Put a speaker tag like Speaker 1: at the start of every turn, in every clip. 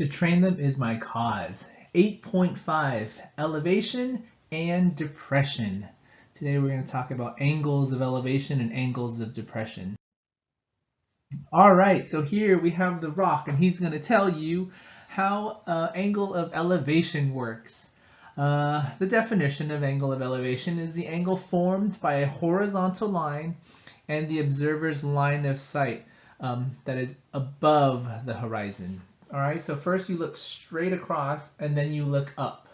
Speaker 1: To train them is my cause. 8.5, elevation and depression. Today we're going to talk about angles of elevation and angles of depression. All right, so here we have the rock, and he's going to tell you how angle of elevation works. The definition of angle of elevation is the angle formed by a horizontal line and the observer's line of sight that is above the horizon. All right, so first you look straight across and then you look up.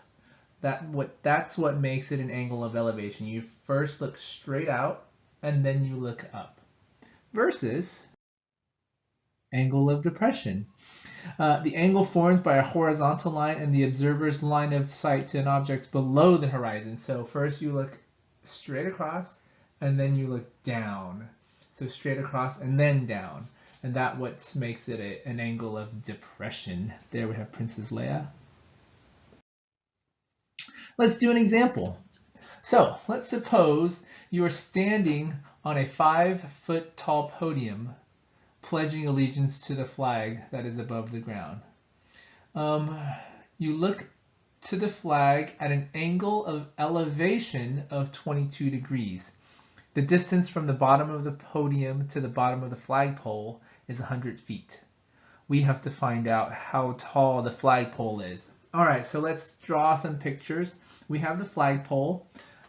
Speaker 1: That's what makes it an angle of elevation. You first look straight out and then you look up. Versus angle of depression. The angle formed by a horizontal line and the observer's line of sight to an object below the horizon. So first you look straight across and then you look down. So straight across and then down. And that's what makes it an angle of depression. There we have Princess Leia. Let's do an example. So let's suppose you are standing on a 5-foot tall podium pledging allegiance to the flag that is above the ground. You look to the flag at an angle of elevation of 22 degrees. The distance from the bottom of the podium to the bottom of the flagpole is 100 feet. We have to find out how tall the flagpole is. All right, so let's draw some pictures. We have the flagpole,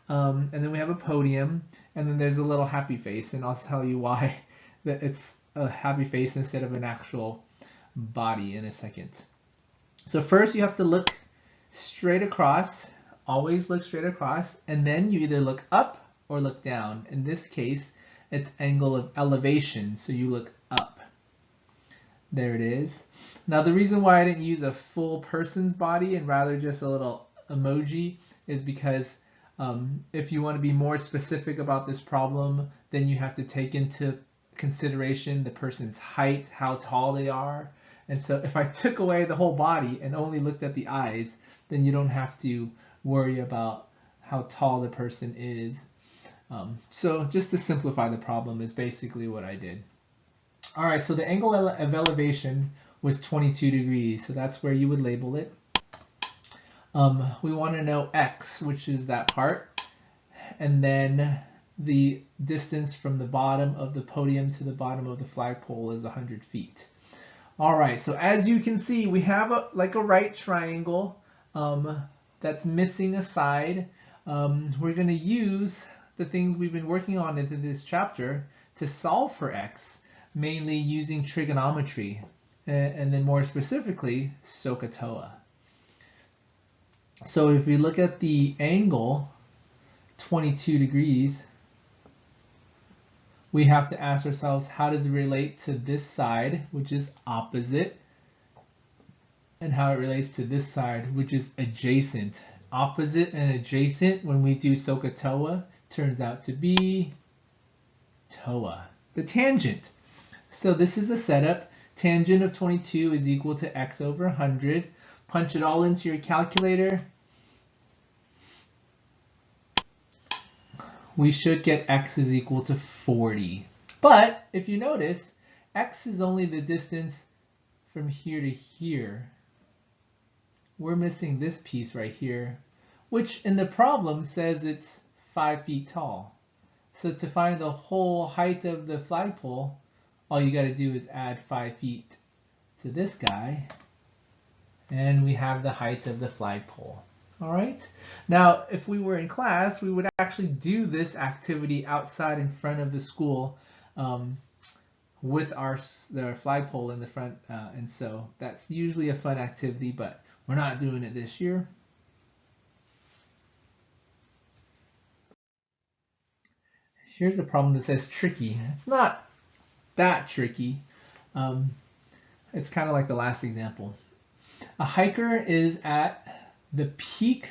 Speaker 1: and then we have a podium, and then there's a little happy face, and I'll tell you why that it's a happy face instead of an actual body in a second. So first you have to look straight across, always look straight across, and then you either look up or look down. In this case, it's angle of elevation, so you look up. There it is. Now the reason why I didn't use a full person's body and rather just a little emoji is because if you want to be more specific about this problem, then you have to take into consideration the person's height, how tall they are. And so if I took away the whole body and only looked at the eyes, then you don't have to worry about how tall the person is. So just to simplify the problem is basically what I did. All right, so the angle of elevation was 22 degrees, so that's where you would label it. We want to know x, which is that part, and then the distance from the bottom of the podium to the bottom of the flagpole is 100 feet. All right, so as you can see, we have a right triangle that's missing a side. We're going to use the things we've been working on into this chapter to solve for x, mainly using trigonometry, and then more specifically, SOHCAHTOA. So if we look at the angle, 22 degrees, we have to ask ourselves, how does it relate to this side, which is opposite, and how it relates to this side, which is adjacent. Opposite and adjacent, when we do SOHCAHTOA, turns out to be TOA, the tangent. So this is the setup. Tangent of 22 is equal to x over 100. Punch it all into your calculator. We should get x is equal to 40. But if you notice, x is only the distance from here to here. We're missing this piece right here, which in the problem says it's 5 feet tall. So to find the whole height of the flagpole, all you got to do is add 5 feet to this guy, and we have the height of the flagpole. All right. Now, if we were in class, we would actually do this activity outside in front of the school with our flagpole in the front, and so that's usually a fun activity, but we're not doing it this year. Here's a problem that says tricky. It's not that tricky. It's kind of like the last example. A hiker is at the peak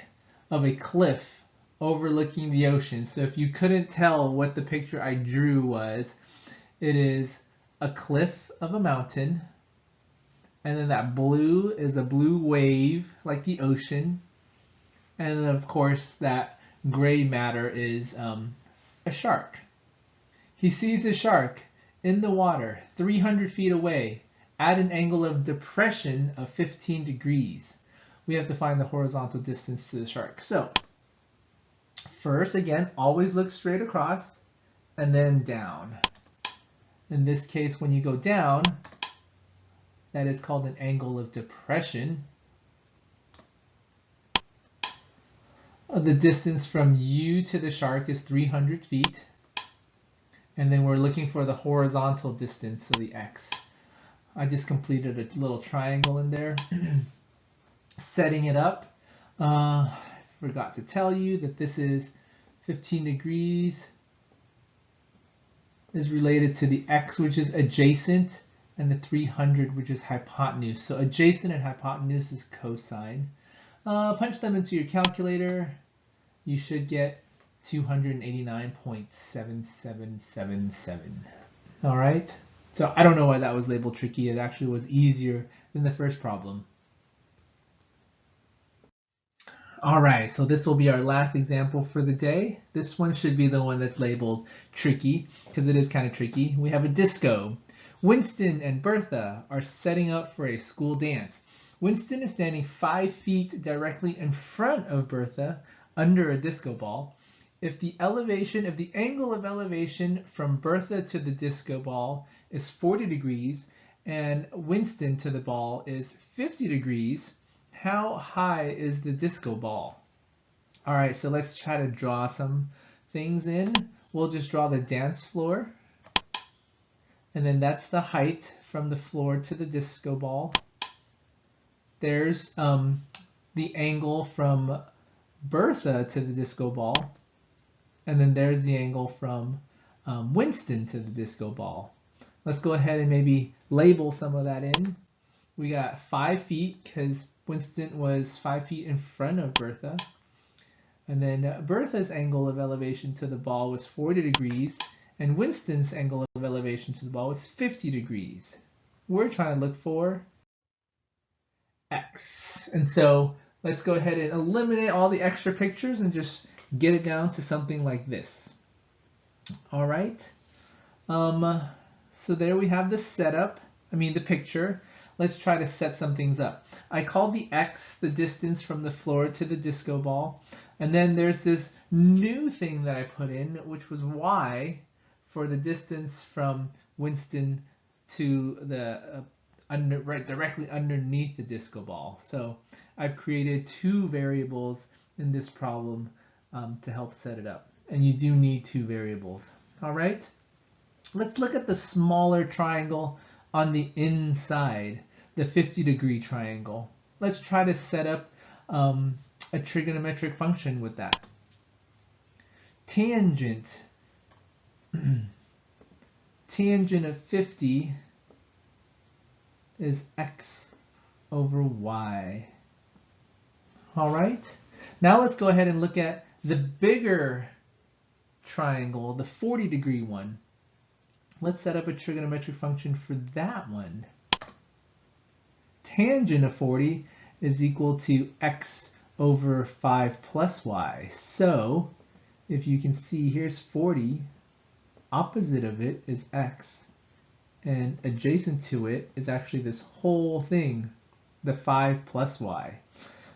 Speaker 1: of a cliff overlooking the ocean. So if you couldn't tell what the picture I drew was, it is a cliff of a mountain, and then that blue is a blue wave like the ocean, and then of course that gray matter is a shark. He sees the shark in the water 300 feet away at an angle of depression of 15 degrees. We have to find the horizontal distance to the shark. So first, again, always look straight across and then down. In this case, when you go down, that is called an angle of depression. The distance from you to the shark is 300 feet. And then we're looking for the horizontal distance, so the x. I just completed a little triangle in there. Setting it up, I forgot to tell you that this is 15 degrees is related to the x, which is adjacent, and the 300, which is hypotenuse. So adjacent and hypotenuse is cosine. Punch them into your calculator. You should get 289.7777. All right. So I don't know why that was labeled tricky. It actually was easier than the first problem. All right, so this will be our last example for the day. This one should be the one that's labeled tricky because it is kind of tricky. We have a disco. Winston and Bertha are setting up for a school dance. Winston is standing 5 feet directly in front of Bertha under a disco ball. If the angle of elevation from Bertha to the disco ball is 40 degrees and Winston to the ball is 50 degrees, how high is the disco ball? All right, so let's try to draw some things in. We'll just draw the dance floor. And then that's the height from the floor to the disco ball. There's the angle from Bertha to the disco ball. And then there's the angle from Winston to the disco ball. Let's go ahead and maybe label some of that in. We got 5 feet because Winston was 5 feet in front of Bertha. And then Bertha's angle of elevation to the ball was 40 degrees. And Winston's angle of elevation to the ball was 50 degrees. We're trying to look for x. And so let's go ahead and eliminate all the extra pictures and just get it down to something like this. All right. So there we have the setup. The picture. Let's try to set some things up. I called the x the distance from the floor to the disco ball. And then there's this new thing that I put in, which was y for the distance from Winston to the directly underneath the disco ball. So I've created 2 variables in this problem to help set it up. And you do need 2 variables. All right. Let's look at the smaller triangle on the inside, the 50-degree triangle. Let's try to set up a trigonometric function with that. Tangent of 50 is x over y. All right. Now let's go ahead and look at the bigger triangle, the 40-degree one. Let's set up a trigonometric function for that one. Tangent of 40 is equal to x over 5 plus y. So if you can see, here's 40. Opposite of it is x. And adjacent to it is actually this whole thing, the 5 plus y.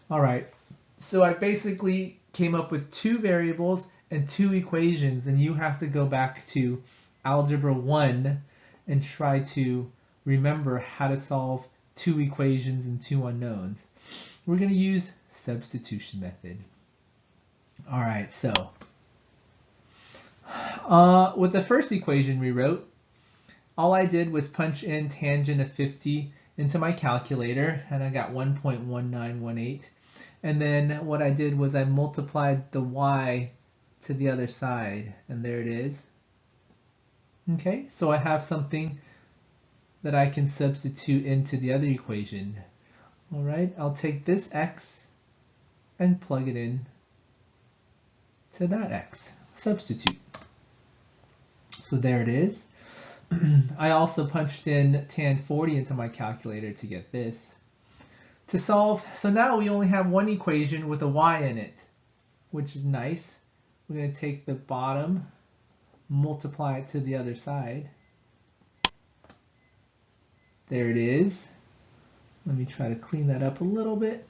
Speaker 1: All right. So I basically came up with 2 variables and 2 equations, and you have to go back to Algebra 1 and try to remember how to solve 2 equations and 2 unknowns. We're going to use substitution method. All right, so with the first equation we wrote, all I did was punch in tangent of 50 into my calculator, and I got 1.1918. And then what I did was I multiplied the y to the other side, and there it is. Okay, so I have something that I can substitute into the other equation. All right, I'll take this x and plug it in to that x. Substitute. So there it is. I also punched in tan 40 into my calculator to get this. To solve, so now we only have one equation with a y in it, which is nice. We're going to take the bottom, multiply it to the other side. There it is. Let me try to clean that up a little bit.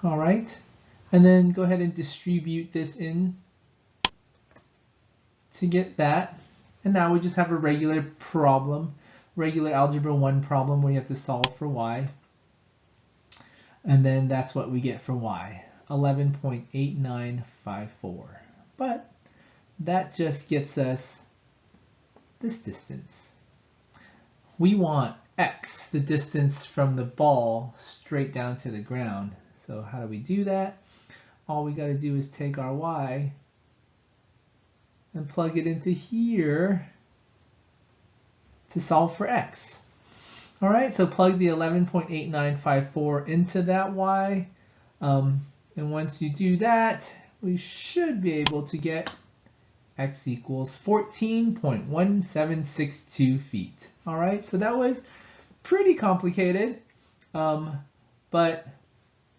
Speaker 1: All right. And then go ahead and distribute this in to get that. And now we just have a regular problem, regular algebra 1 problem where you have to solve for y. And then that's what we get for y, 11.8954. But that just gets us this distance. We want x, the distance from the ball straight down to the ground. So how do we do that? All we got to do is take our y and plug it into here to solve for x. All right, so plug the 11.8954 into that y. And once you do that, we should be able to get x equals 14.1762 feet. All right, so that was pretty complicated, but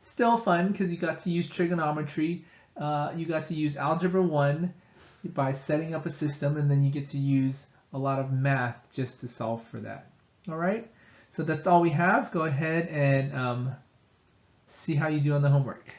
Speaker 1: still fun because you got to use trigonometry. You got to use algebra 1 by setting up a system, and then you get to use a lot of math just to solve for that. All right, so that's all we have. Go ahead and see how you do on the homework.